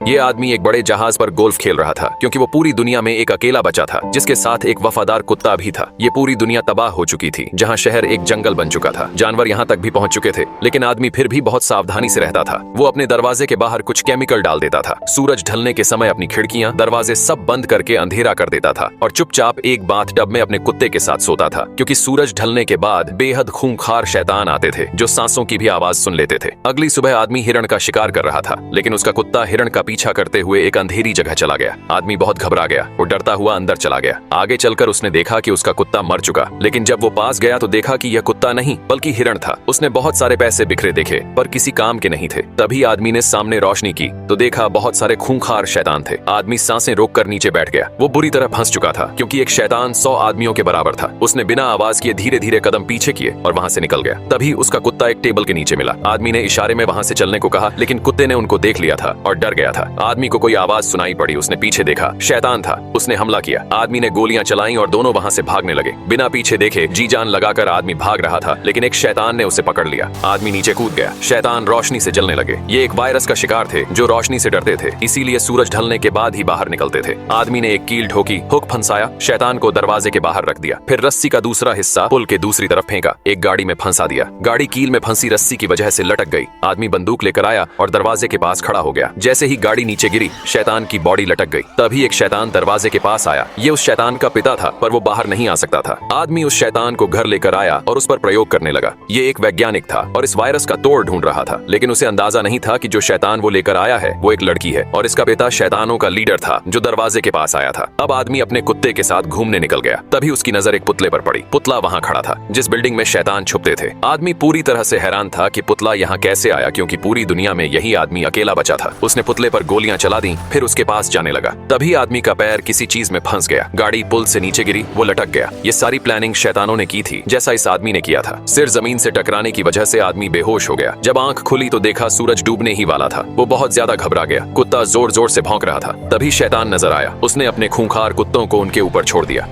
ये आदमी एक बड़े जहाज पर गोल्फ खेल रहा था क्योंकि वो पूरी दुनिया में एक अकेला बचा था जिसके साथ एक वफादार कुत्ता भी था। ये पूरी दुनिया तबाह हो चुकी थी, जहाँ शहर एक जंगल बन चुका था। जानवर यहाँ तक भी पहुंच चुके थे, लेकिन आदमी फिर भी बहुत सावधानी से रहता था। वो अपने दरवाजे के बाहर कुछ केमिकल डाल देता था। सूरज ढलने के समय अपनी खिड़कियां, दरवाजे सब बंद करके अंधेरा कर देता था और चुपचाप एक बाथटब में अपने कुत्ते के साथ सोता था, क्योंकि सूरज ढलने के बाद बेहद खूंखार शैतान आते थे जो सांसों की भी आवाज सुन लेते थे। अगली सुबह आदमी हिरण का शिकार कर रहा था, लेकिन उसका कुत्ता हिरण का पीछा करते हुए एक अंधेरी जगह चला गया। आदमी बहुत घबरा गया। वो डरता हुआ अंदर चला गया। आगे चलकर उसने देखा कि उसका कुत्ता मर चुका, लेकिन जब वो पास गया तो देखा कि यह कुत्ता नहीं बल्कि हिरण था। उसने बहुत सारे पैसे बिखरे देखे पर किसी काम के नहीं थे। तभी आदमी ने सामने रोशनी की तो देखा बहुत सारे खूंखार शैतान थे। आदमी सांसें रोककर नीचे बैठ गया। वो बुरी तरह फंस चुका था क्योंकि एक शैतान 100 आदमियों के बराबर था। उसने बिना आवाज किए धीरे धीरे कदम पीछे किए और वहां से निकल गया। तभी उसका कुत्ता एक टेबल के नीचे मिला। आदमी ने इशारे में वहां से चलने को कहा, लेकिन कुत्ते ने उनको देख लिया था और डर गया था। आदमी को कोई आवाज सुनाई पड़ी। उसने पीछे देखा, शैतान था। उसने हमला किया। आदमी ने गोलियां चलाई और दोनों वहां से भागने लगे। बिना पीछे देखे जी जान लगाकर आदमी भाग रहा था, लेकिन एक शैतान ने उसे पकड़ लिया। आदमी नीचे कूद गया। शैतान रोशनी से जलने लगे। ये एक वायरस का शिकार थे जो रोशनी से डरते थे, इसीलिए सूरज ढलने के बाद ही बाहर निकलते थे। आदमी ने एक कील ठोकी, हुक फंसाया, शैतान को दरवाजे के बाहर रख दिया। फिर रस्सी का दूसरा हिस्सा पुल के दूसरी तरफ फेंका। एक गाड़ी में फंसा दिया। गाड़ी कील में फंसी रस्सी की वजह से लटक गई। आदमी बंदूक लेकर आया और दरवाजे के पास खड़ा हो गया। जैसे ही गाड़ी नीचे गिरी, शैतान की बॉडी लटक गई। तभी एक शैतान दरवाजे के पास आया। ये उस शैतान का पिता था, पर वो बाहर नहीं आ सकता था। आदमी उस शैतान को घर लेकर आया और उस पर प्रयोग करने लगा। ये एक वैज्ञानिक था और इस वायरस का तोड़ ढूंढ रहा था, लेकिन उसे अंदाजा नहीं था कि जो शैतान वो लेकर आया है वो एक लड़की है और इसका पिता शैतानों का लीडर था जो दरवाजे के पास आया था। अब आदमी अपने कुत्ते के साथ घूमने निकल गया। तभी उसकी नजर एक पुतले पर पड़ी। पुतला वहां खड़ा था जिस बिल्डिंग में शैतान छुपते थे। आदमी पूरी तरह से हैरान था कि पुतला यहाँ कैसे आया, क्योंकि पूरी दुनिया में यही आदमी अकेला बचा था। उसने पुतले पर गोलियां चला दी, फिर उसके पास जाने लगा। तभी आदमी का पैर किसी चीज में फंस गया। गाड़ी पुल से नीचे गिरी, वो लटक गया। ये सारी प्लानिंग शैतानों ने की थी, जैसा इस आदमी ने किया था। सिर जमीन से टकराने की वजह से आदमी बेहोश हो गया। जब आंख खुली तो देखा सूरज डूबने ही वाला था। वो बहुत ज्यादा घबरा गया। कुत्ता जोर जोर से भौंक रहा था। तभी शैतान नजर आया। उसने अपने खूंखार कुत्तों को उनके ऊपर छोड़ दिया।